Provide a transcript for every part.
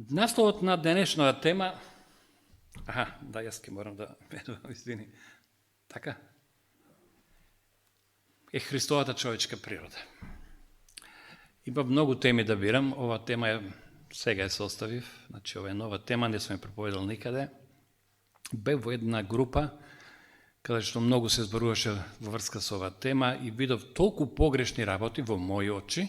Насловот на денешната тема, јас ке морам да извини, така, е Христовата човечка природа. Има многу теми да бирам, ова тема сега се оставив, значи ова е нова тема, не сум ја проповедал никаде. Бев во една група, каде што многу се зборуваше во врска со оваа тема и видов толку погрешни работи во мои очи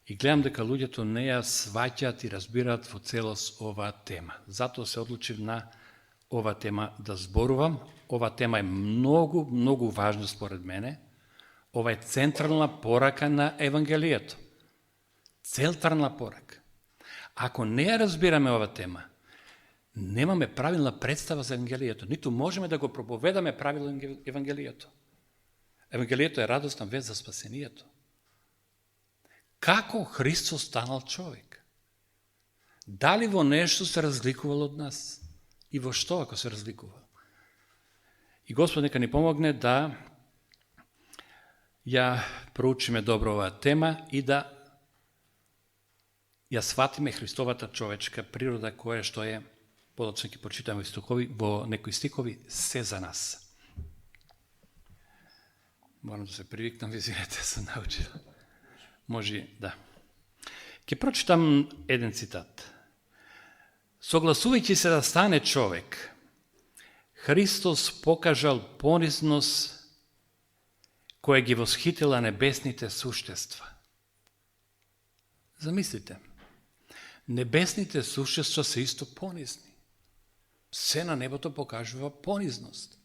и гледам дека луѓето не ја сваќаат и разбираат во целост оваа тема. Затоа се одлучив на оваа тема да зборувам. Оваа тема е многу, многу важна според мене. Ова е централна порака на Евангелието. Централна порака. Ако не ја разбираме оваа тема, немаме правилна представа за Евангелието, ниту можеме да го проповедаме правилно Евангелието. Евангелието е радосна вест за спасението. Како Христос станал човек? Дали во нешто се разликувал од нас? И во што ако се разликувал? И Господ нека ни помогне да ја проучиме добро оваа тема и да ја сватиме Христовата човечка природа, која што е, подоцна ќе прочитаме во некои стикови, се за нас. Морам да се привикнам, извинете, се научил. Може, да. Ќе прочитам еден цитат. Согласувајќи се да стане човек, Христос покажал понизност која ги восхитила небесните суштества. Замислите, небесните суштества се исто понизни. Се на небото покажува понизност.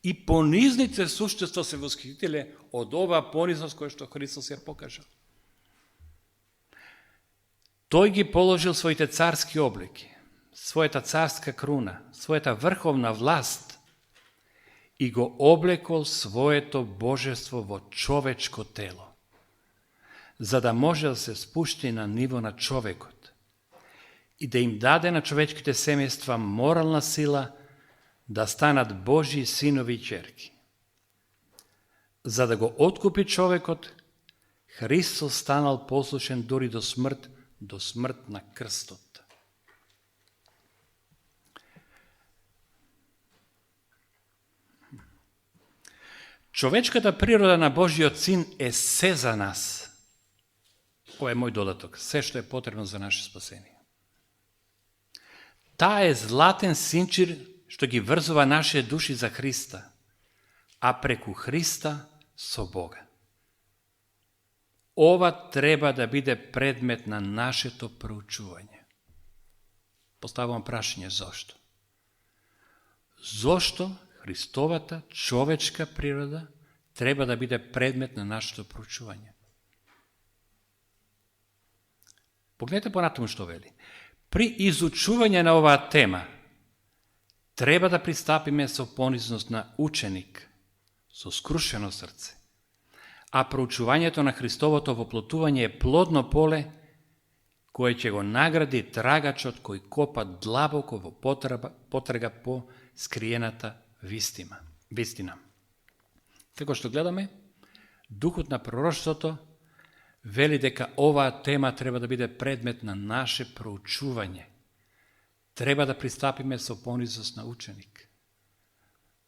И понизните суштества се восхитиле од оваа понизност која што Христос ја покажал. Тој ги положил своите царски облеки, својата царска круна, својата врховна власт и го облекол своето божество во човечко тело, за да може да се спушти на ниво на човекот и да им даде на човечките семејства морална сила да станат Божји синови и ќерки. За да го откупи човекот, Христос станал послушен дури до смрт на крстот. Човечката природа на Божиот син е се за нас. Ова е мој додаток, се што е потребно за наше спасение. Таа е златен синчир што ги врзува нашите души за Христа, а преку Христа со Бога. Ова треба да биде предмет на нашето проучување. Поставувам прашање зошто? Зошто Христовата човечка природа треба да биде предмет на нашето проучување? Погледнете понатаму што вели. При изучување на оваа тема треба да пристапиме со понизност на ученик, со скрушено срце. А проучувањето на Христовото воплотување е плодно поле кое ќе го награди трагачот кој копа длабоко во потрага по скриената вистина. Како што гледаме, духот на пророштвото вели дека оваа тема треба да биде предмет на наше проучување. Треба да пристапиме со понизност на ученик,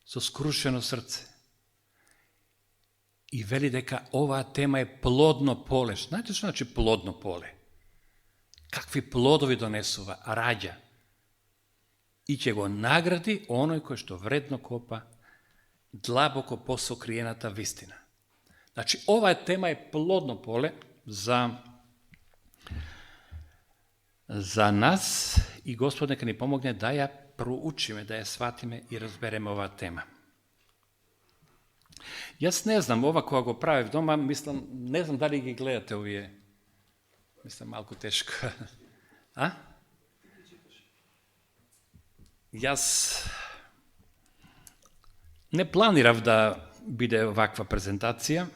со скрушено срце. И вели дека оваа тема е плодно поле. Знаете што значи плодно поле? Какви плодови донесува, раѓа. И ќе го награди оној кој што вредно копа длабоко по сокриената вистина. Значи, оваа тема е плодно поле за нас и Господ нека ни помогне да ја проучиме, да ја сватиме и разбереме оваа тема. Јас не знам, ова кога го правив дома, мислам, не знам дали ги гледате овие. Мислам, малку тешко. Јас не планирав да биде ваква презентација,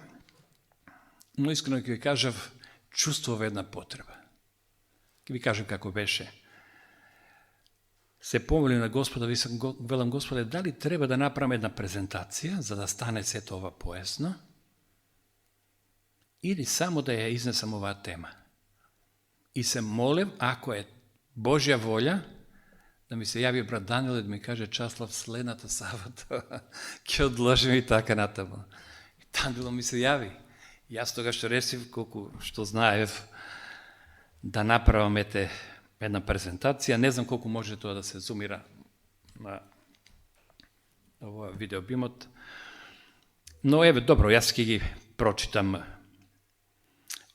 но искрено ќе ви кажав, чувствував една потреба. Ќе ви кажам како беше. Се помолим на Господа, велам Господе, дали треба да направам една презентација, за да стане сето ова поесно, или само да ја изнесам оваа тема. И се молев, ако е Božja volja, da mi se javi brat Daniel i da mi kaže Časlav следната сабота ќе odložim i така натаму. Danilo mi se javi. Јас тогаш решив, колку што знаев, да направам една презентација. Не знам колку може тоа да се зумира на овој видеобимот. Но еве, добро, јас ќе ги прочитам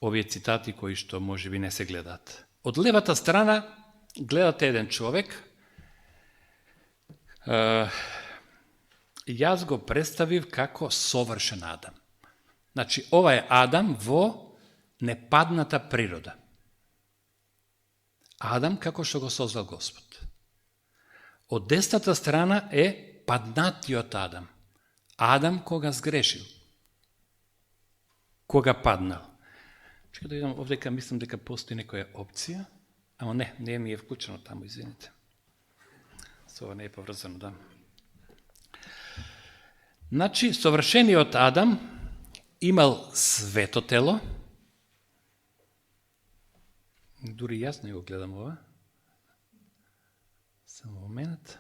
овие цитати кои што можеби не се гледаат. Од левата страна гледате еден човек. Јас го представив како совршен Адам. Значи, ова е Адам во непадната природа. Адам како што го создал Господ. Од десната страна е паднатиот Адам. Адам кога сгрешил. Кога паднал. Чекай да видам, овдека мислам дека постои некоја опција. Ама не ми е вклучено таму, извините. Со ова не е поврзано, да. Значи, совршениот Адам имал свето тело. Дури јас не го гледам ова. Само момент.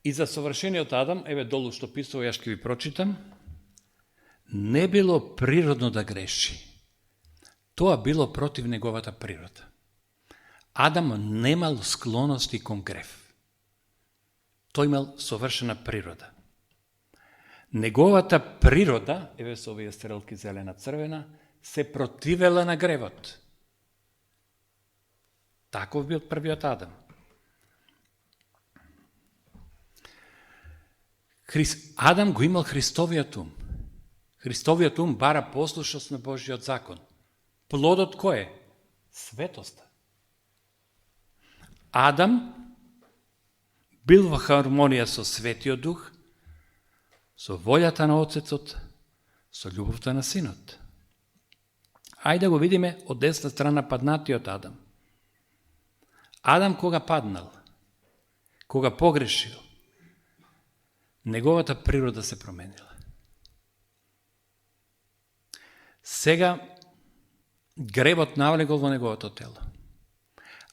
И за совршениот Адам, еве долу што писува, јас ќе ви прочитам, не било природно да греши. Тоа било против неговата природа. Адам немал склоности кон грев. Тој имал совршена природа. Неговата природа, еве со овие стрелки зелена, црвена, се противела на гревот. Таков бил првиот Адам. Адам го имал Христовиот ум. Христовиот ум бара послушност на Божиот закон. Плодот кој е? Светоста. Адам бил во хармонија со Светиот Дух, со волјата на Отецот, со љубовта на Синот. Ајде го видиме од десна страна паднатиот Адам. Адам кога паднал, кога погрешил, неговата природа се променила. Сега гревот навлегол во неговото тело.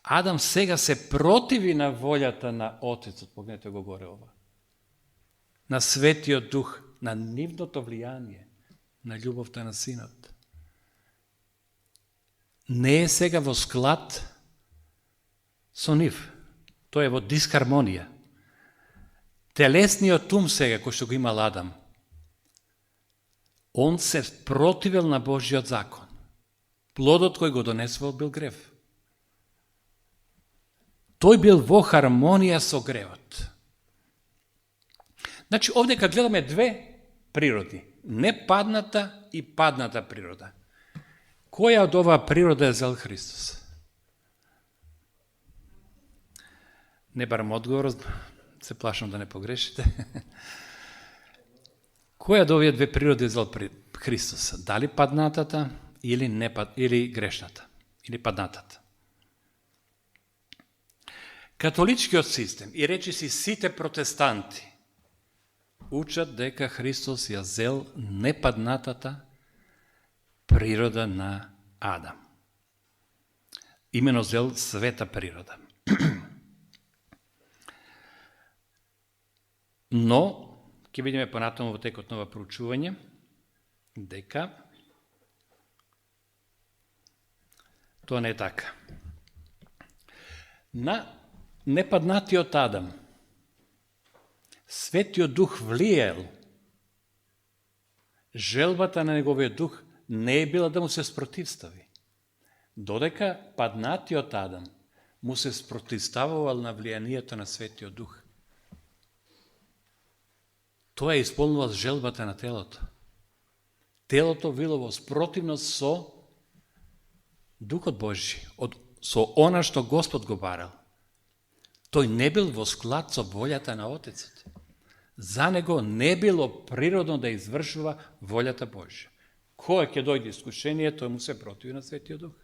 Адам сега се противи на волјата на Отецот, погледнете го горе ова. На Светиот Дух, на нивното влијание, на љубовта на Синот. Не е сега во склад со нив. Тој е во дисхармонија. Телесниот ум сега, кој што го имал Адам, он се противел на Божиот закон. Плодот кој го донесувал бил грев. Тој бил во хармонија со гревот. Значи, овдека гледаме две природи. Непадната и падната природа. Која од оваа природа е зел Христос? Не барам одговор, се плашам да не погрешите. Која од овие две природи е зел Христос? Дали паднатата или грешната? Или паднатата? Католичкиот систем и речиси сите протестанти учат дека Христос ја зел непаднатата природа на Адам. Имено зел света природа. Но, ќе видиме понатаму во текот на ова проучување, дека тоа не е така. На непаднатиот Адам, Светиот Дух влиел, желбата на неговиот дух не е била да му се спротивстави. Додека паднатиот Адам му се спротивставувал на влијанието на Светиот Дух. Тоа е исполнувал желбата на телото. Телото било во спротивност со Духот Божи, со она што Господ го барал. Тој не бил во склад со волјата на Отецот. За него не било природно да извршува волјата Божја. Кога ќе дојде искушение, тој му се противи на Светиот Дух.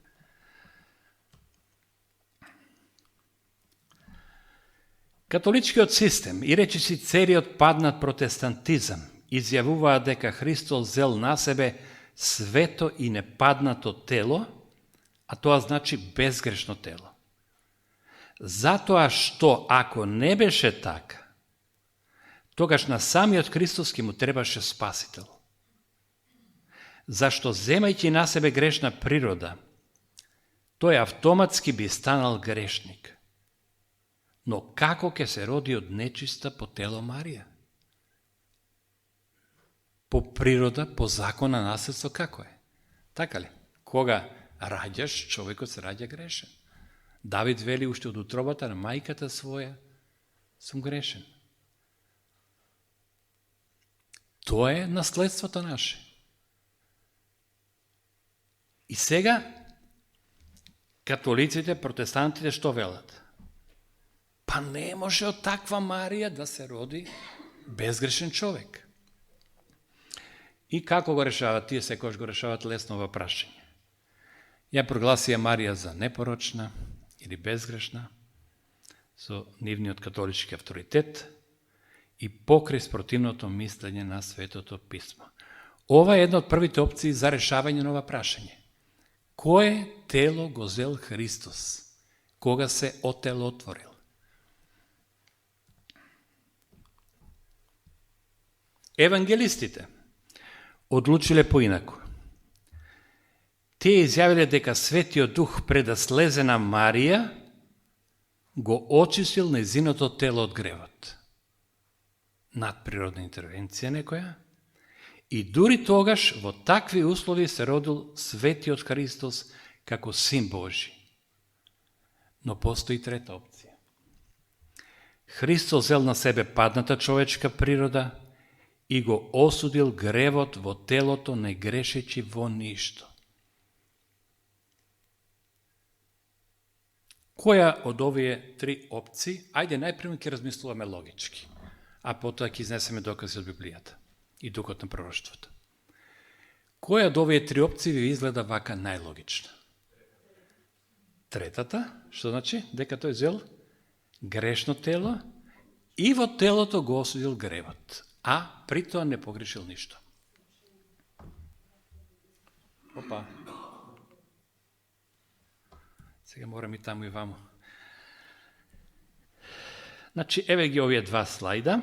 Католичкиот систем и речиси целиот паднат протестантизам изјавуваат дека Христос зел на себе свето и непаднато тело, а тоа значи безгрешно тело. Затоа што ако не беше така, тогаш на самиот Христос ке му требаше спасител. Зашто земајќи на себе грешна природа, тој автоматски би станал грешник. Но како ќе се роди од нечиста по тело Марија? По природа, по закона наследство како е? Така ли? Кога раѓаш, човекот се раѓа грешен. Давид вели уште од утробата на мајката своја сум грешен. Тоа е наследството наше. И сега католиците, протестантите што велат? Па не може од таква Марија да се роди безгрешен човек. И како го решават? Тие секојаш го решават лесно во прашање. Ја прогласија Марија за непорочна или безгрешна со нивниот католички авторитет и покрај спротивното мислење на Светото писмо. Ова е една од првите опции за решавање на ова прашање. Кое тело го зел Христос кога се отелотворил? Евангелистите одлучиле поинаку. Тие изјавиле дека Светиот Дух пред да слезе на Марија го очистил нејзиното тело од гревот. Надприродна интервенција некоја. И дури тогаш во такви услови се родил Светиот Христос како Син Божи. Но постои трета опција. Христос зел на себе падната човечка природа и го осудил гревот во телото, не грешечи во ништо. Која од овие три опции? Ајде најпрво ќе размислуваме логички, а потоа ќе изнесеме докази од Библијата и духот на пророштвото. Која од овие три опции ви изгледа вака најлогична? Третата, што значи? Дека тој зел грешно тело и во телото го осудил гревот, а при тоа не погрешил ништо. Опа. Сега морам и таму и ваму. Значи, еве ги овие два слайда.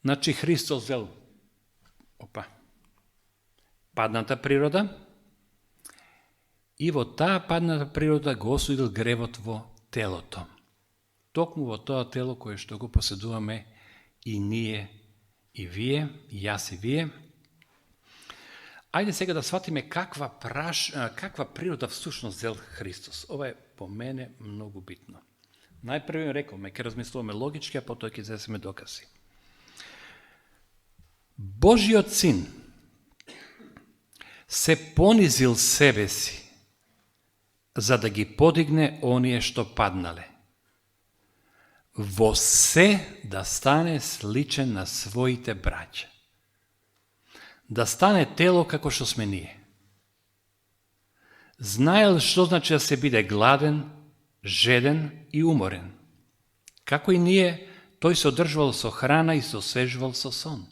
Значи, Христос зел падната природа и во таа падната природа го осудил гревот во телото. Токму во тоа тело кое што го поседуваме и ние, и вие, и јас и вие. Ајде сега да сватиме каква природа всушност зел Христос. Ова е по мене многу битно. Најпрво рековме, ќе размислуваме логички, а потоа ќе изесеме докази. Божиот Син се понизил себе си за да ги подигне оние што паднале. Во се да стане сличен на своите браќа. Да стане тело како што сме ние. Знаел што значи да се биде гладен, жеден и уморен. Како и ние, тој се одржувал со храна и се освежувал со сон.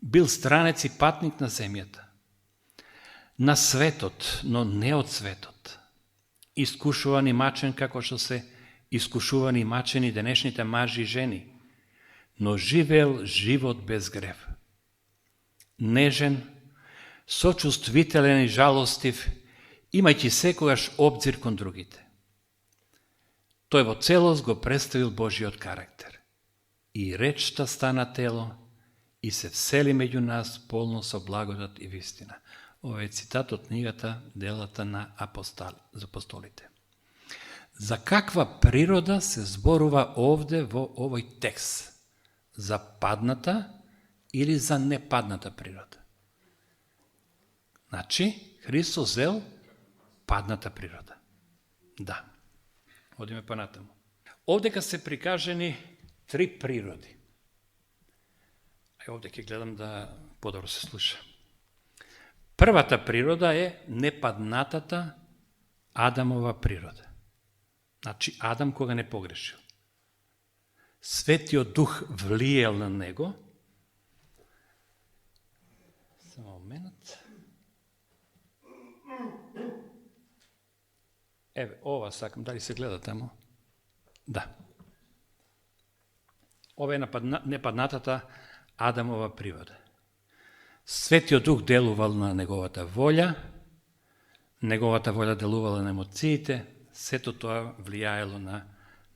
Бил странец и патник на земјата. На светот, но не од светот. Искушуван и мачен како што се искушувани и мачени денешните мажи и жени, но живеел живот без грев. Нежен, сочувствителен и жалостив, имајќи секогаш обзир кон другите. Тој во целост го представил Божиот карактер. И речта стана тело и се всели меѓу нас полно со благодат и вистина. Ова е цитат од книгата Делата на апостолите. За каква природа се зборува овде во овој текст? За падната или за непадната природа? Значи, Христос зел падната природа. Да. Одиме понатаму. Овдека се прикажени три природи. Овде ќе гледам да подобро се слуша. Првата природа е непаднатата Адамова природа. Значи, Адам кога не погрешил. Svetio Duh vlijel na него. Samo moment. Evo, ova sakam, da li se gleda tamo? Da. Ова е непаднатата Адамова природа. Светиот Дух делувал на неговата волја делувала на емоциите, сето тоа влијаело на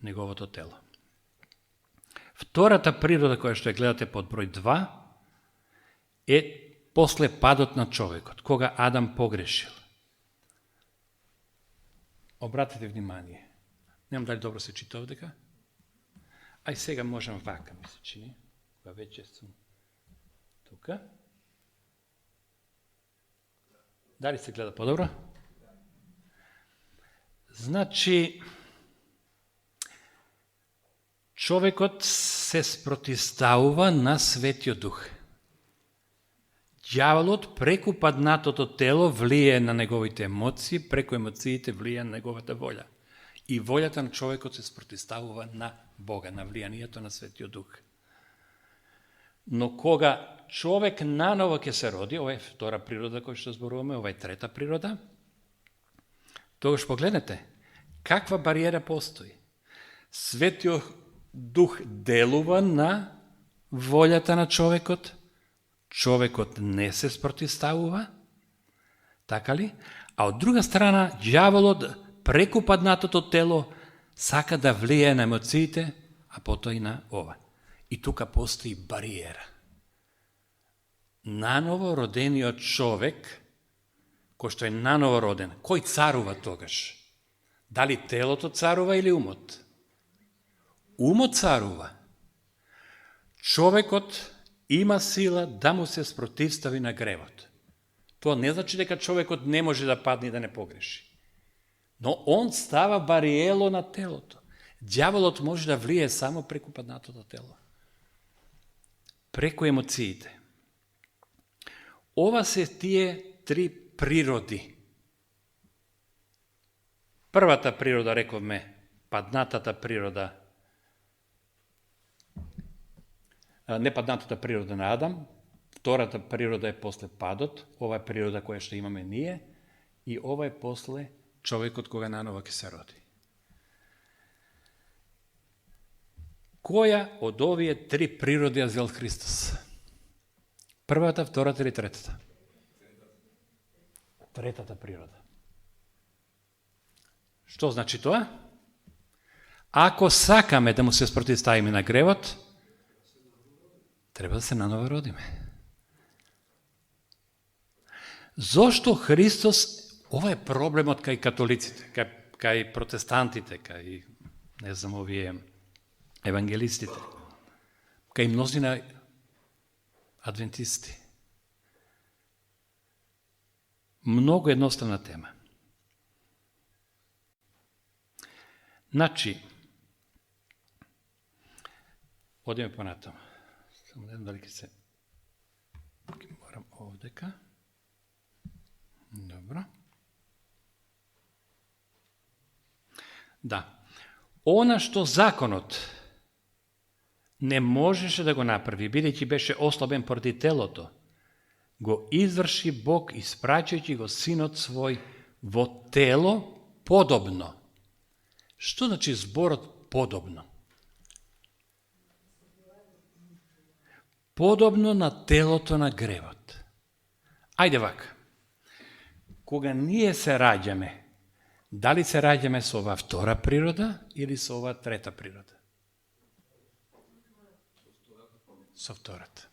неговото тело. Втората природа која што ја гледате под број 2 е после падот на човекот, кога Адам погрешил. Обратете внимание. Немам дали добро се чита овдека? Ај сега можем вака, ми се чини. Кога веќе сум тука. Дали се гледа подобро? Значи, човекот се спротивставува на Светиот Дух. Дјаволот преку паднатото тело влие на неговите емоции, преку емоциите влие на неговата волја. И волјата на човекот се спротивставува на Бога, на влијанието на Светиот Дух. Но кога човек наново ќе се роди, ова е втора природа која што зборуваме, ова е трета природа, тогаш погледнете, каква бариера постои. Светиот Дух делува на волјата на човекот, човекот не се спротивставува, така ли? А од друга страна, дјаволот преку паднатото тело сака да влие на емоциите, а потоа и на ова. И тука постои бариера. Наново родениот човек, кој што е наново роден, кој царува тогаш? Дали телото царува или умот? Умот царува. Човекот има сила да му се спротивстави на гревот. Тоа не значи дека човекот не може да падне и да не погреши. Но он става бариело на телото. Дјаволот може да влие само преку паднатото тело. Преку емоциите. Ова се тие три природи. Првата природа, рековме, паднатата природа, не паднатата природа на Адам, втората природа е после падот, ова е природа која што имаме ние, и ова е после човекот кога наново ќе се роди. Која од овие три природи ја зел Христос? Првата, втората или третата? Третата природа. Што значи тоа? Ако сакаме да му се спротивставиме на гревот, треба да се наново родиме. Зошто Христос, ова е проблемот кај католиците, кај протестантите, кај, не знам, овие евангелистите, кај мнозина адвентисти. Многу едноставна тема. Значи, одиме понатаму. Само не знам дали ќе се... Морам овдека. Добро. Да. Она што законот не можеше да го направи, бидејќи беше ослабен поради телото, го изврши Бог, испраќајќи го Синот свој во тело подобно. Што значи зборот подобно? Подобно на телото на гревот. Ајде вака. Кога ние се раѓаме, дали се раѓаме со ова втора природа или со ова трета природа? Со втората.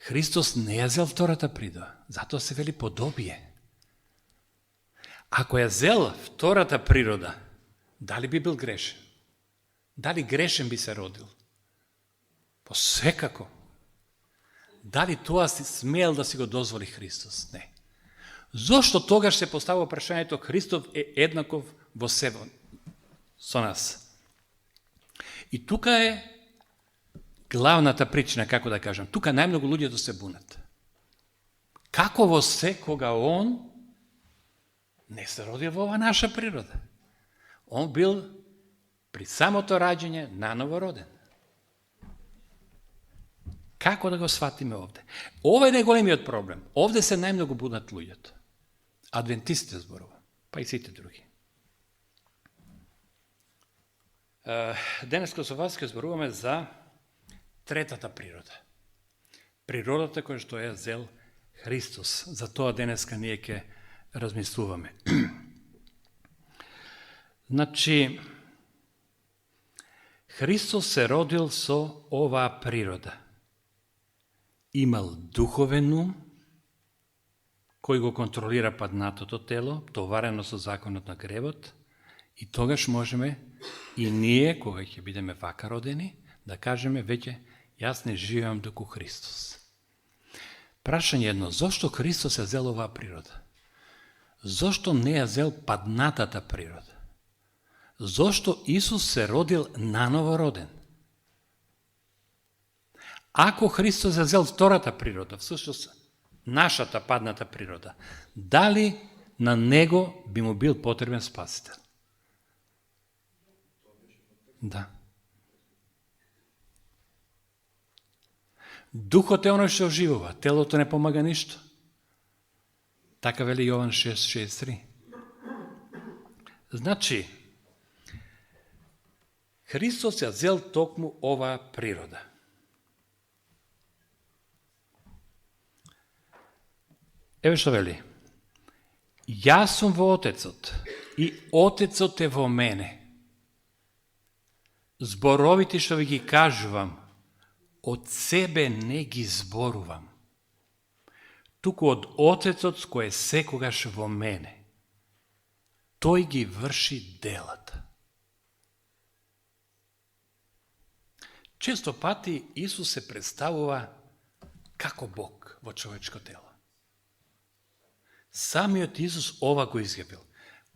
Христос не ја зел втората природа, затоа се вели подобие. Ако ја зел втората природа, дали би бил грешен? Дали грешен би се родил? По секако. Дали тоа си смел да си го дозволи Христос? Не. Зошто тогаш се поставува прашањето Христов е еднаков во себе со нас? И тука е главната причина, како да кажам. Тука најмногу луѓето се бунат. Како во се кога он не се родил во ова наша природа? Он бил При самото раđenje nanovo roden. Kako da ga shvatime ovde? Ovo je najgolemiот problem. Ovde se najmnogo bunат ľuѓето. Adventiste zborova, pa i svi drugi. Денес со вас ќе зборуваме за третата природа. Природата која што ја зел Христос. За тоа денеска ние ќе размислуваме. Значи, Христос се родил со оваа природа. Имал духовен ум, кој го контролира паднатото тело, товарено со законот на гревот, и тогаш можеме и ние, кога ќе бидеме вака родени, да кажеме веќе јас не живеам доку Христос. Прашање едно, зошто Христос ја зел оваа природа? Зошто не ја зел паднатата природа? Зошто Исус се родил наново роден? Ако Христос ја зел втората природа, всушност нашата падната природа, дали на него би му бил потребен спасител? Да. Духот е оној што оживува, телото не помага ништо. Така вели Јован 6:63. Значи, Христос ја зел токму оваа природа. Еве што вели. Јас сум во Отецот и Отецот е во мене. Зборовите што ви ги кажувам, од себе не ги зборувам, туку од Отецот кој е секогаш во мене. Тој ги врши делата. Често пати Исус се представува како Бог во човечко тело. Самиот Исус ова го изјавил.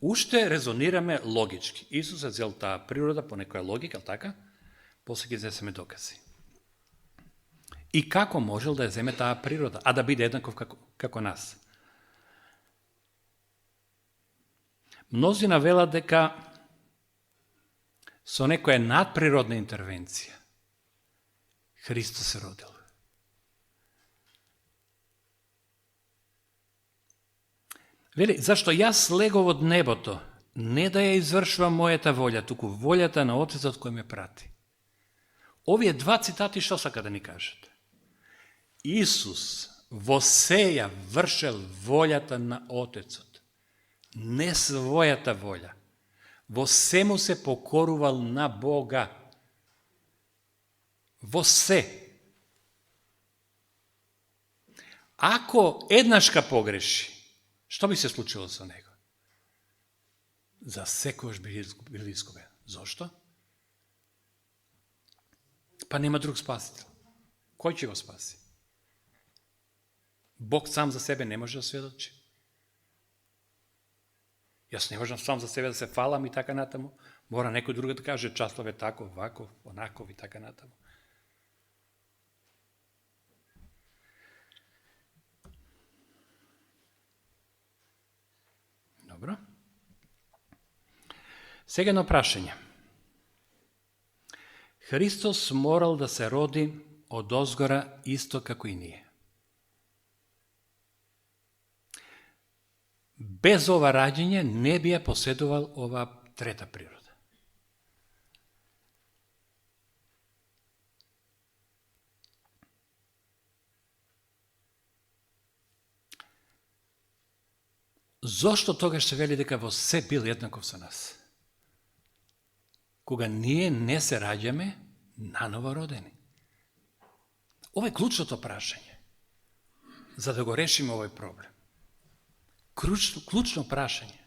Уште резонираме логички. Исус е зел таа природа по некоја логика, така? После ги зесеме докази. И како можел да ја земе таа природа, а да биде еднаков како нас? Мнозина велат дека со некоја надприродна интервенција Христос се родил. Вели, зашто јас слегов од небото, не да ја извршувам мојата волја, туку волјата на Отецот кој ме прати. Овие два цитати што сака да ни кажат? Исус во се ја вршел волјата на Отецот, не својата волја. Во се му се покорувал на Бога. Во се. Ако еднашка погреши, што би се случило со него? За секојаш би бил изгубен. Зошто? Па нема друг спасител. Кој ќе го спаси? Бог сам за себе не може да сведочи. Јас не можам сам за себе да се фалам и така натаму. Мора некој друг да каже Часлав е таков, ваков, онаков и така натаму. Добро. Сега едно прашање. Христос морал да се роди од озгора исто како и ние. Без ова раđење не би ја поседувал оваа трета природа. Зошто тогаш се вели дека во се бил еднаков со нас? Кога ние не се раѓаме наново родени. Ова е клучното прашање, за да го решиме овој проблем. Клучно прашање.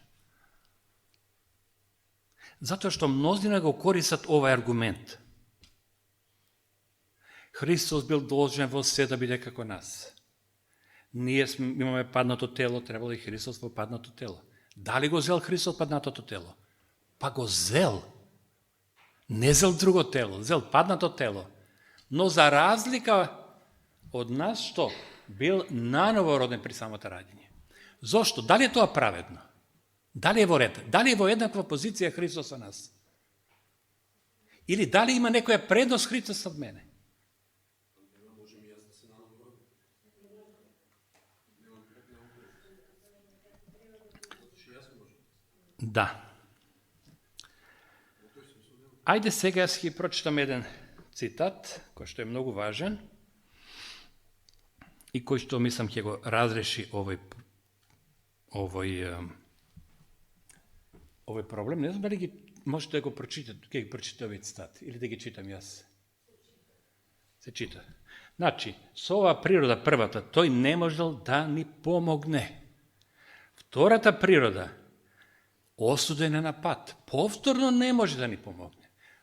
Затоа што мнозина го користат овој аргумент. Христос бил должен во се да биде како нас. Ние имаме паднато тело, требало и Христос во паднато тело. Дали го зел Христос паднатото тело? Па го зел. Не зел друго тело, зел паднато тело. Но за разлика од нас, што? Бил наново роден при самото раđење. Зошто? Дали е тоа праведно? Дали е во ред? Дали е во еднаква позиција Христос со нас? Ili da li ima nekoja prednost Hristos od mene? Da. Ajde сега јас ќе прочитам еден цитат, кој што е многу важен и кој што мислам ќе го разреши овој проблем. Не знам дали можете да го прочитате, ќе ги прочитате овој цитат или да ги читам јас. Се чита. Значи, со оваа природа првата, тој не можел да ни помогне. Втората природа, осудена на пат, повторно не може да ни помогне.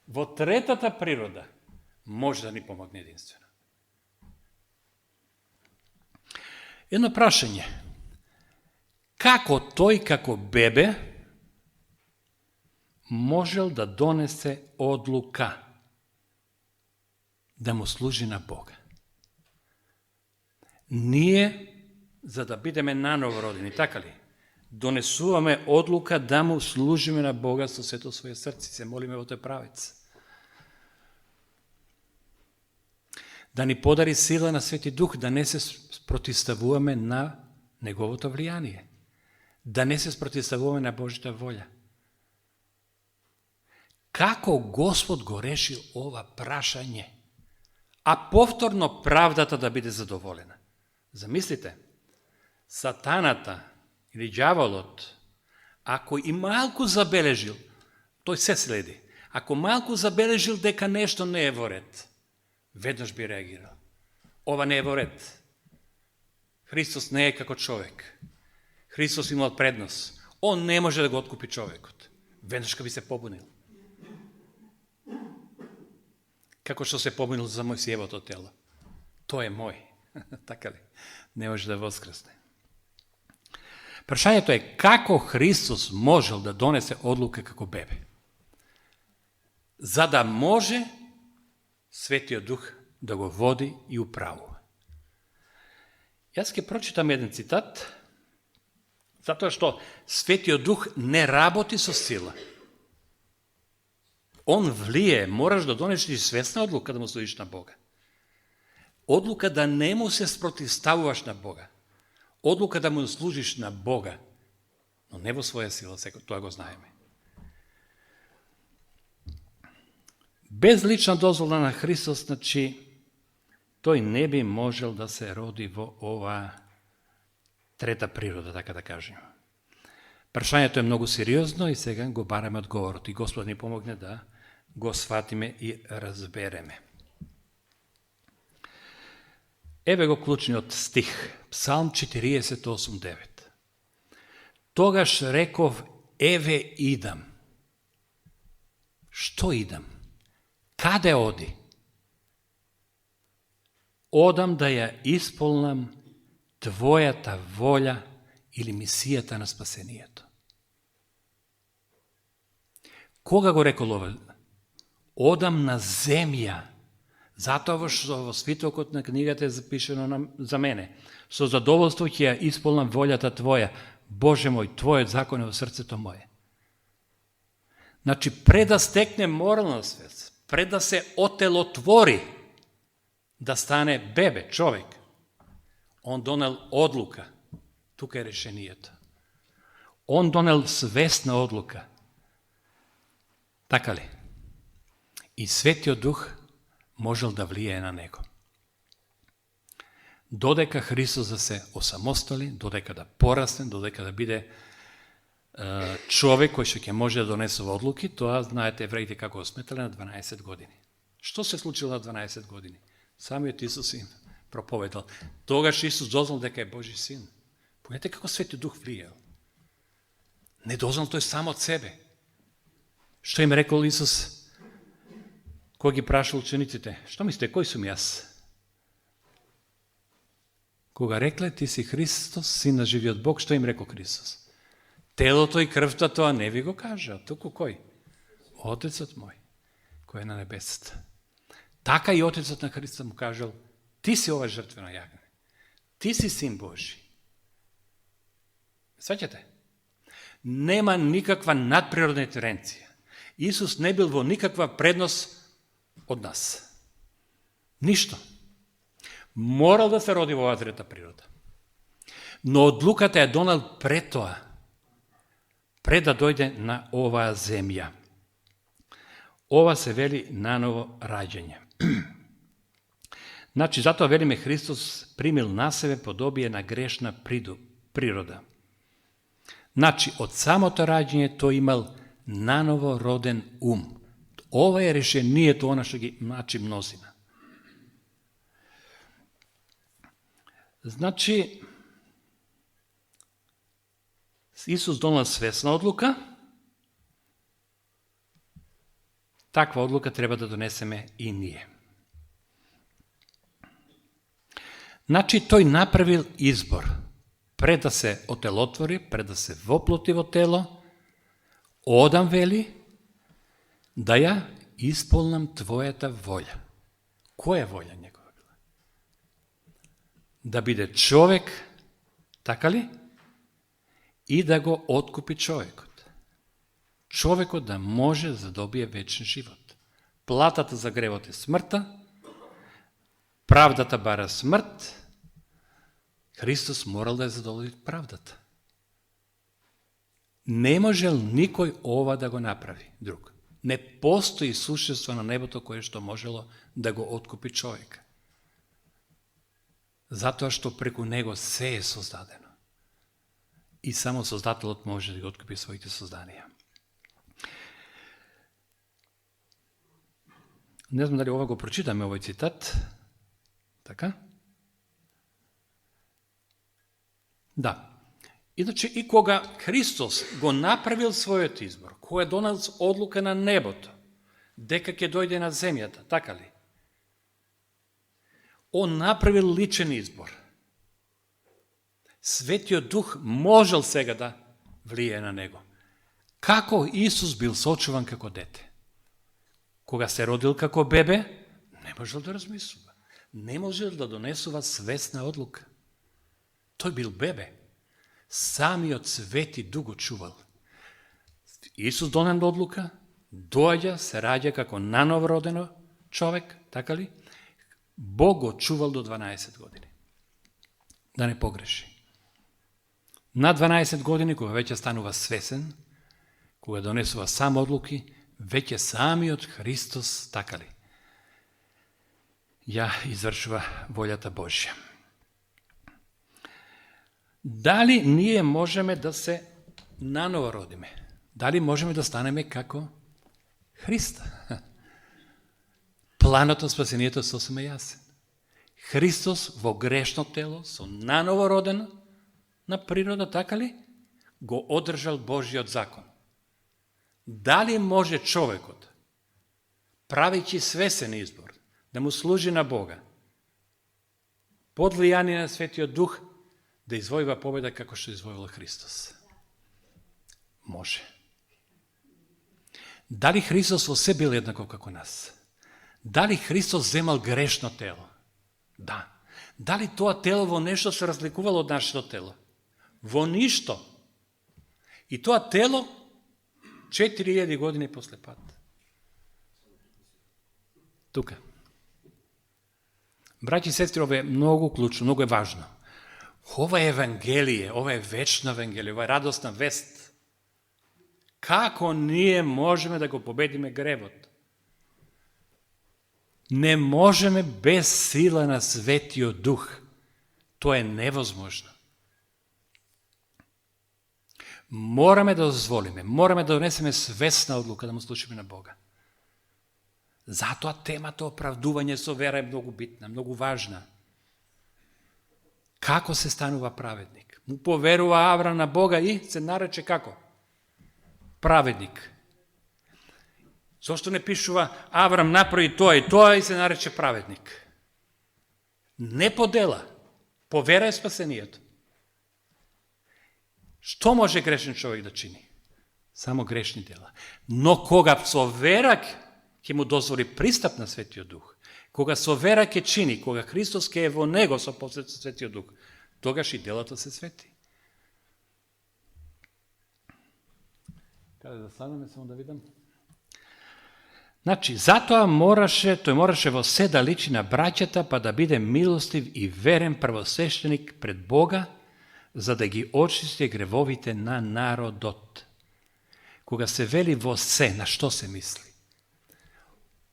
Во третата природа може да ни помогне единствено. Едно прашање. Како тој како бебе можел да донесе одлука да му служи на Бога? Ние, за да бидеме наново родени, така ли? Донесуваме одлука да му служиме на Бога со сето своје срце, се молиме во тој правец. Да ни подари сила на Свети Дух, да не се спротивставуваме на Неговото влијание, да не се спротивставуваме на Божјата волја. Како Господ го решил ова прашање, а повторно правдата да биде задоволена? Замислите, сатаната или ѓаволот, ако и малку забележил, тој се следи, ако малку забележил дека нешто не е во ред, веднаш би реагирал. Ова не е во ред. Христос не е како човек. Христос имал предност. Он не може да го откупи човекот. Веднаш би се побунил. Како што се побунил за Мојсиевото тело. Тој е мој. Така ли? Не може да воскресне. Прашањето е како Христос можел да донесе одлука како бебе, за да може Светиот Дух да го води и управува. Јас ќе прочитам еден цитат, затоа што Светиот Дух не работи со сила. Он влие, мораш да донесеш свесна одлука да му служиш на Бога. Одлука да не му се спротивставуваш на Бога. Одлука да му служиш на Бога, но не во своја сила, тоа го знаеме. Без лична дозвола на Христос, значи, тој не би можел да се роди во ова трета природа, така да кажем. Прашањето е многу сериозно и сега го бараме одговорот и Господ ни помогне да го сватиме и разбереме. Еве го клучниот стих, Псалм 48:9. Тогаш реков, еве идам. Што идам? Каде оди? Одам да ја исполнам Твојата волја или мисијата на спасението. Кога го рекол ова? Одам на земја. Затоа што во свитокот на книгата е запишено за мене. Со задоволство ќе ја исполнам волјата Твоја. Боже мој, Твојот закон е во срцето мое. Значи, пред да стекне морална свест, пред да се отелотвори, да стане бебе, човек, он донел одлука. Тука е решението. Он донел свесна одлука. Така ли? И Светиот Дух можел да влијае на него. Додека Христос да се осамостоли, додека да порасне, додека да биде човек кој што ќе може да донесе одлуки, тоа знаете евреите како го сметале на 12 години. Што се случило на 12 години? Самиот Исус им проповедал. Тогаш Исус дознал дека е Божи син. Погledajte како Светиот Дух влијал. Не дознал тој сам од себе. Што им рекол Исус кој ги прашал учениците? Што мислите, кој сум јас? Кога рекле, ти си Христос, син на живиот Бог, што им рекол Христос? Телото и крвта тоа не ви го кажа, туку кој? Отецот мој, кој е на небесата. Така и Отецот на Христа му кажал, ти си ова жртвено јагне. Ти си син Божи. Сваќате? Нема никаква надприродна интервенција. Исус не бил во никаква предност od nas. Ništa. Moral да се роди во оваа трета природа. Но одлуката е донал пред тоа, пред да дојде на оваа земја. Ова се вели наново раѓање. Значи, затоа велиме Христос примил на себе подобие на грешна природа. Значи, од самото раѓање тој имал наново роден ум. Ова е решението, она што ги значи мнозина. Значи, Исус донал свесна одлука, таква одлука треба да донесеме и ние. Значи, тој направил избор, пред да се отелотвори, пред да се воплоти во тело, одам вели, да ја исполнам твојата волја. Која волја негова била? Да биде човек, така ли? И да го откупи човекот. Човекот да може да добие вечен живот. Платата за гревот е смртта, правдата бара смрт, Христос морал да ја задоволи правдата. Не можел никој ова да го направи друг. Не постои сушество на небото кое што можело да го откупи човека. Затоа што преку него се е создадено. И само Создателот може да го откупи своите созданија. Не знам дали ова го прочитаме, овој цитат. Така? Да. Иначе и кога Христос го направил својот избор, кога донал одлука на небото, дека ќе дојде на земјата, така ли? Он направил личен избор. Светиот Дух можел сега да влие на него. Како Исус бил сочуван како дете? Кога се родил како бебе, не можел да размислува. Не можел да донесува свесна одлука. Тој бил бебе. Самиот Свети Дух го чувал. Исус донен одлука, доаѓа, се раѓа како наново родено човек, така ли? Бог го чувал до 12 години. Да не погреши. На 12 години, кога веќе станува свесен, кога донесува сам одлуки, веќе самиот Христос, така ли, ја извршува волјата Божја. Дали ние можеме да се наново родиме? Дали можеме да станеме како Христа? Планот на спасението сосема јасен. Христос во грешно тело, со наново родено на природа, така ли, го одржал Божиот закон. Дали може човекот, правејќи свесен избор, да му служи на Бога, под влијание на Светиот Дух, да извојува победа како што извојувал Христос? Може. Дали Христос во се бил еднаков како нас? Дали Христос земал грешно тело? Да. Дали тоа тело во нешто се разликувало од нашето тело? Во ништо. И тоа тело 4000 години после пат. Тука. Браќи и сестри, ова е многу клучно, многу е важно. Ова е Евангелие, ова е вечно Евангелие, ова е радосна вест. Како ние можеме да го победиме гревот? Не можеме без сила на Светиот Дух. Тоа е невозможно. Мораме да дозволиме, мораме да донесеме свесна одлука да му слушаме на Бога. Затоа темата оправдување со вера е многу битна, многу важна. Како се станува праведник? Му поверува Аврам на Бога и се нарече како? Праведник. Зошто не пишува Аврам направи тоа и тоа и се нарече праведник? Не по дела, по вера е спасението. Што може грешен човек да чини? Само грешни дела. Но кога со вера ќе му дозволи пристап на Светиот Дух, кога со вера ќе чини, кога Христос ќе е во него со посредством Светиот Дух, тогаш и делата се свети. Каде да станеме, само да видам. Значи, затоа тој мораше во се да личи на браќата, па да биде милостив и верен првосвещеник пред Бога, за да ги очисти гревовите на народот. Кога се вели во се, на што се мисли?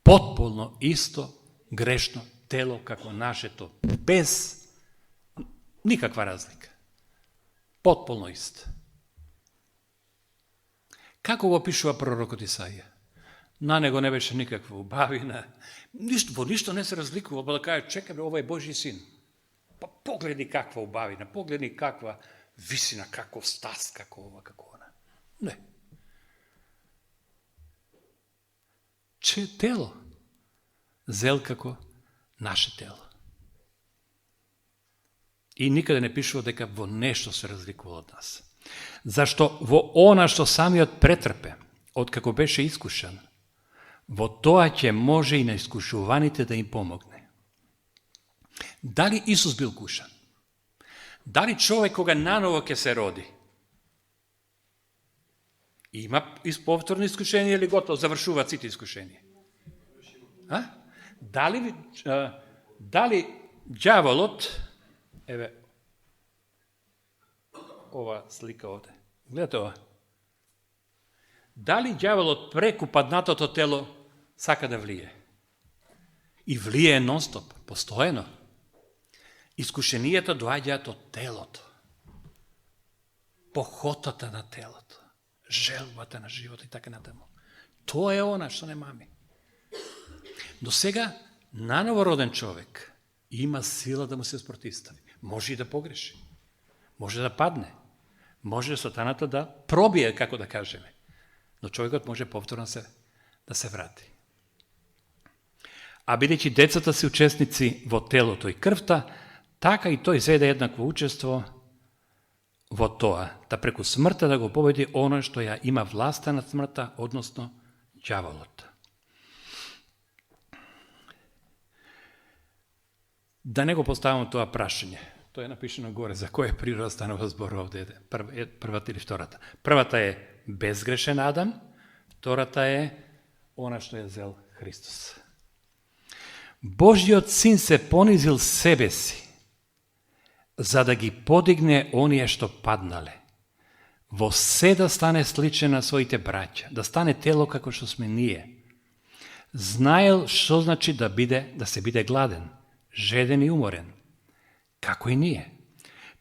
Потполно исто грешно тело како нашето, без никаква разлика. Потполно исто. Како го пишува пророкот Исаија? На него не беше никаква убавина, во ништо не се разликува, па да каже, чекай, ова е Божи син. Па погледни каква убавина, погледни каква висина, каков стас, како ова, како она. Не. Че тело зел како наше тело. И никаде не пишува дека во нешто се разликува од нас. Зашто во она што самиот претрпе, откако беше искушан, во тоа ќе може и на искушуваните да им помогне. Дали Исус бил кушан? Дали човек кога наново ќе се роди? Има повторно искушение или готово, завршуваат сите искушенија? Дали ѓаволот, еве, ова слика овде, гледате ова, дали ѓаволот преку паднатото тело сака да влие? И влие нон-стоп, постојано. Искушенијата доаѓаат од телото. Похотата на телото. Желбата на живот и така натаму. Тоа е она што не мами. До сега, наново роден човек има сила да му се спротивстави. Може и да погреши. Може да падне. Може сатаната да пробие, како да кажеме. Но човекот може повторно да се врати. А бидејќи децата се учесници во телото и крвта, така и тој зеде еднакво учество во тоа, да преку смртта да го победи оно што ја има власта над смртта, односно ѓаволот. Да не го поставам тоа прашање. Тоа е напишено горе, за која природа станува збор овде, првата или втората. Првата е безгрешен Адам, втората е она што е зел Христос. Божјиот син се понизил себе си, за да ги подигне оние што паднале. Во се да стане сличен на своите браќа, да стане тело како што сме ние. Знаел што значи да се биде гладен, жеден и уморен, како и ние.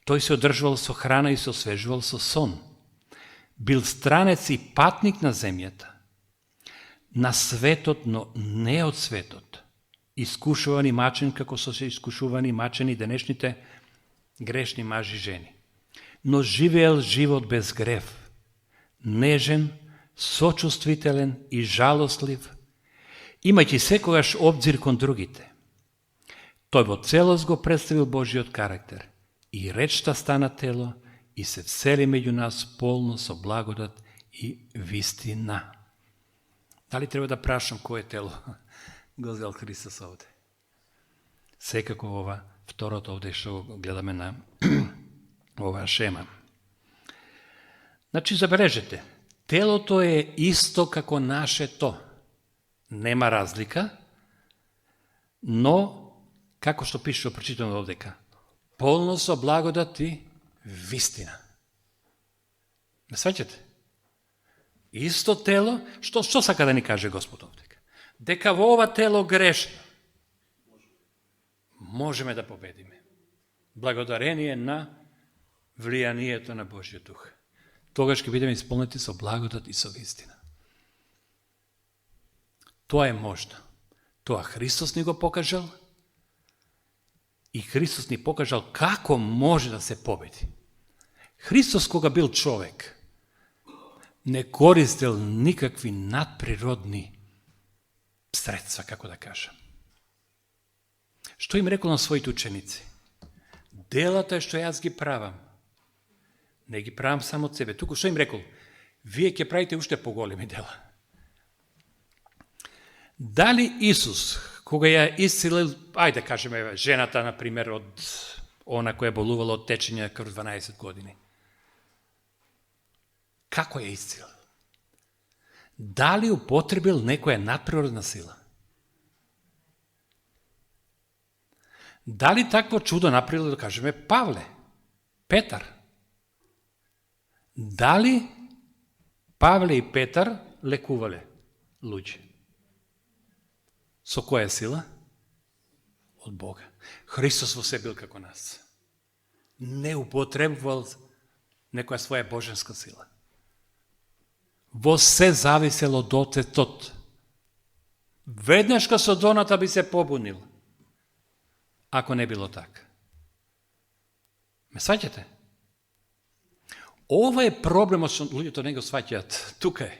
Тој се одржувал со храна и се освежувал со сон. Бил странец и патник на земјата, на светот, но не од светот. Искушуван и мачен како со се искушувани и мачени денешните грешни мажи и жени. Но живеел живот без грев, нежен, сочувствителен и жалостлив, имајќи секогаш обзир кон другите. Тој во целост го представил Божиот карактер и речта стана тело и се всели меѓу нас полно со благодат и вистина. Дали треба да прашам кој е тело? Го зел Христос овде. Секако ова второто овде што го гледаме на оваа шема. Значи, забележете, телото е исто како нашето. Нема разлика, но, како што пише, прочитаме овдека, полно со благодат и вистина. Не сваќате? Исто тело, што сака да ни каже Господ овдека? Дека во ова тело грешно можеме да победиме. Благодарение на влијанието на Божиот дух. Тогаш ќе бидеме исполнети со благодат и со вистина. Тоа е можно. Тоа Христос ни го покажал и Христос ни покажал како може да се победи. Христос кога бил човек не користел никакви надприродни средства, како да кажам. Што им рекол на своите ученици? Делата што јас ги правам, не ги правам само од себе. Туку што им рекол? Вие ќе правите уште поголеми дела. Дали Исус, кога ја исцелил, ајде кажеме, жената, например, од она која болувала од течење крв 12 години, како ја исцелил? Da li upotrebil nekoja nadprirodna sila? Da li takvo čudo napravilo, da kažeme, Pavle, Petar? Da li Pavle i Petar lekuvale luđe? So koja sila? Od Boga. Hristos vo sve bil kako nas. Ne upotreboval nekoja svoja božanska sila. Vo sve zaviselo dote tot. Vedneška Sodonata bi se pobunil, ako ne bilo tako. Me shvaćate? Ovo je problem, što ljudi to nego shvaćati. Tukaj,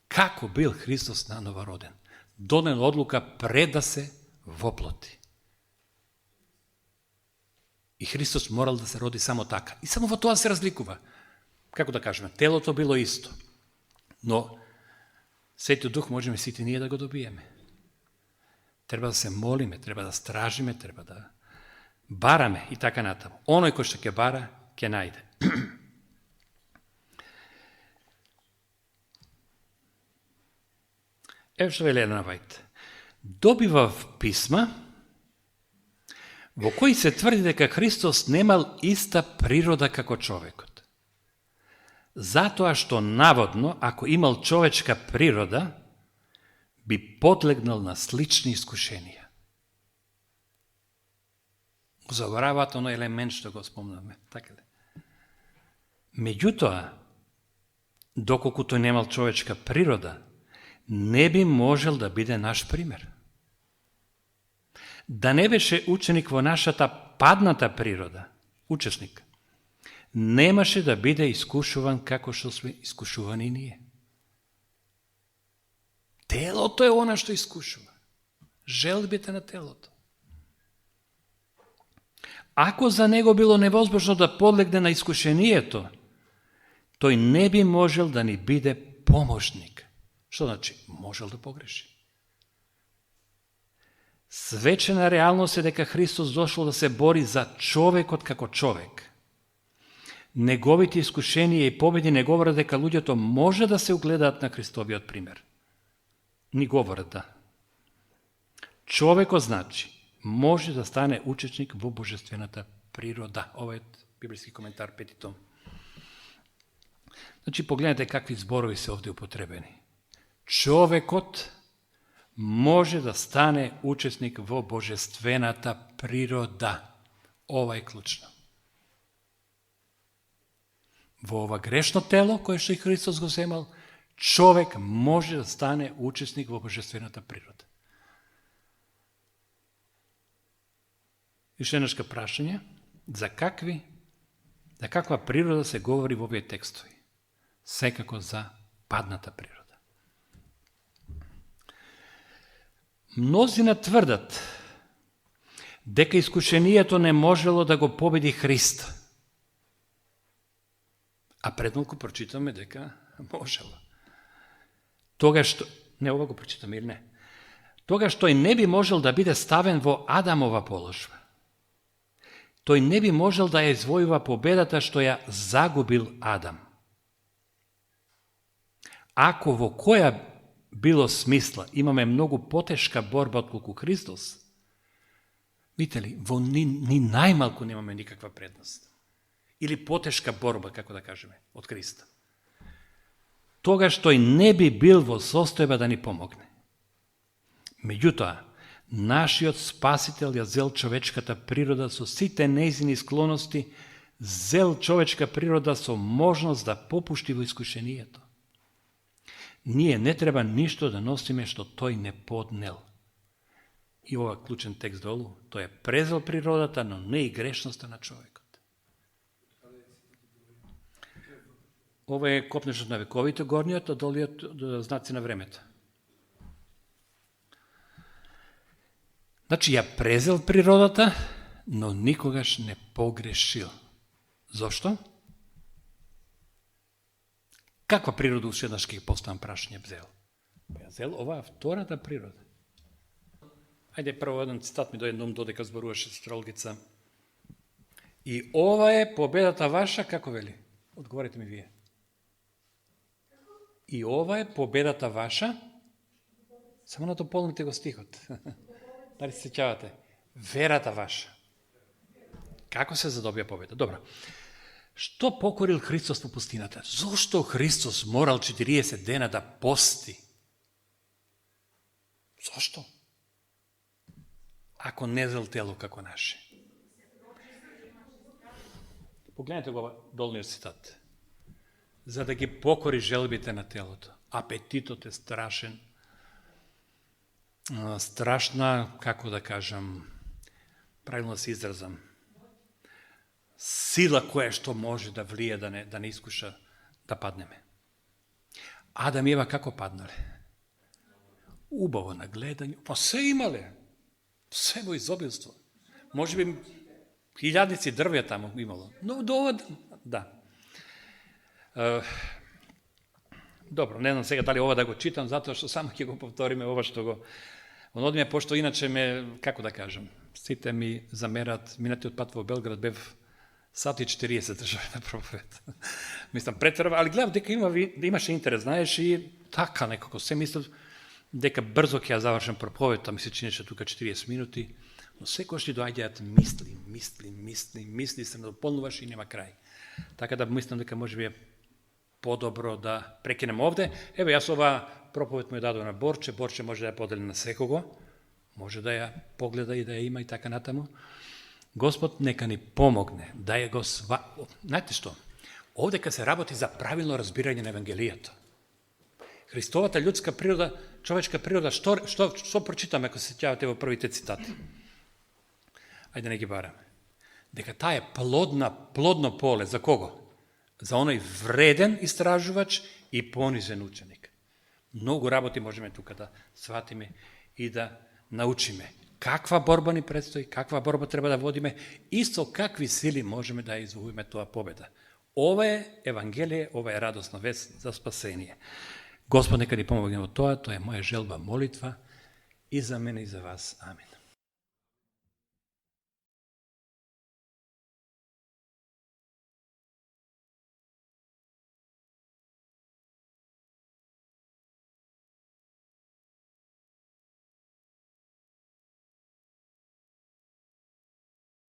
kako bil Hristos nanova roden? Donel odluka preda se voploti. I Hristos moral da se rodi samo taka. I samo to se razlikuva. Kako da kažem, telo to bilo isto. No, Sveti Duh može misliti nije da ga dobijeme. Treba da se molime, treba da stražime, treba da barame i taka natamo. Onoj ko što ke bara, ke najde. Evo što veli Elena White. Dobivav pisma vo koji se tvrdi дека Hristos nemal ista priroda kako čovekot. Zato a što navodno, ako imal čovečka priroda, bi podlegnal na slični iskušenija. Zaboravate ono element što го spomnаме. Така ли? Меѓутоа, доколку тој немал човечка природа, не би можел да биде наш пример. Да не беше ученик во нашата падната природа, учесник, немаше да биде искушуван како што сме искушувани ние. Телото е она што искушува. Желбите на телото. Ако за него било невозможно да подлегне на искушението, тој не би можел да ни биде помошник. Што значи? Можел да погреши. Свечена реалност е дека Христос дошол да се бори за човекот како човек. Неговите искушенија и победи не говорат дека луѓето може да се угледаат на Христовиот пример. Ни говорат да. Човекот значи може да стане учечник во божествената природа. Ова е библиски коментар, 5 том. Значи, погледнете какви зборови се овде употребени. Човекот може да стане учесник во божествената природа. Ова е клучно. Во ова грешно тело, кое што и Христос го земал, човек може да стане учесник во божествената природа. Ишто еднашка прашање, за каква природа се говори во овие текстови? Секако за падната природа. Мнозина тврдат дека искушението не можело да го победи Христа. А предмалку прочитаме дека можело. Тогаш што... Не, ова го прочитаме или не? Тогаш тој не би можел да биде ставен во Адамова положба. Тој не би можел да ја извојува победата што ја загубил Адам. Ако во која било смисла имаме многу потешка борба отколку Христос, видите ли, во ни најмалку немаме никаква предност. Или потешка борба, како да кажеме, од Христа. Тогаш тој не би бил во состојба да ни помогне. Меѓутоа, нашиот Спасител ја зел човечката природа со сите нејзини склоности, зел човечка природа со можност да попушти во искушението. Ние не треба ништо да носиме што тој не поднел. И ова клучен текст долу, тој е презел природата, но не и грешноста на човекот. Ова е копнешот на вековите, горниот, а долиот знаци на времето. Значи, ја презел природата, но никогаш не погрешил. Зошто? Каква природа уште еднаш ќе поставам прашање взел? Ја взел оваа втората природа. Ајде прво еден цитат ми дојде додека зборуваше Стролгица. И ова е победата ваша, како вели? Одговорете ми вие. И ова е победата ваша. Само надополните го стихот. Дали се сеќавате? Верата ваша. Како се задобија победа? Добро. Што покорил Христос во пустината? Зошто Христос морал 40 дена да пости? Зошто? Ако не зел тело како наше. Погледнете го долниот цитат. За да ги покори желбите на телото. Апетитот е страшен. Страшна, како да кажам, правилно се изразам, сила која што може да влие, да не искуша да паднеме. Адам и Ева како паднале? Убаво на гледање. Па се имале. Се во изобилство. Може би хилјадници дрвја таму имало. Но до да. Добро, не знам сега дали ова да го читам, затоа што само ќе го повториме ова што го онодиме, пошто иначе како да кажам, сите ми замерат, минатиот пат во Белград бев сат и 40 држав на проповед. Мислам, претерва, али гледав дека имаше интерес, знаеш, и така некако се мислев дека брзо ќе ја завршам проповедта, ми се чинеше тука 40 минути, но секој што доаѓаат мисли, се надополнуваш и нема крај. Така да мислам дека може би е подобро да прекинем овде. Еве, јас ова проповед му ја дадов на Борче може да ја подели на секого, може да ја погледа и да ја има и така натаму. Господ нека ни помогне да ја го Знаете што? Овде кога се работи за правилно разбирање на Евангелијата. Христовата ljudска природа, човечка природа, што прочитаме ако се сеќавате во првите цитати? Ајде не ги бараме. Дека таа е плодно поле за кого? За оној вреден истражувач и понизен ученик. Многу работи можеме тука да сватиме и да научиме. Каква борба ни предстои, каква борба треба да водиме и со какви сили можеме да извојуваме тоа победа. Ова е Евангелие, ова е радосна вест за спасение. Господ нека ни помогне во тоа е моја желба, молитва и за мене и за вас. Амин.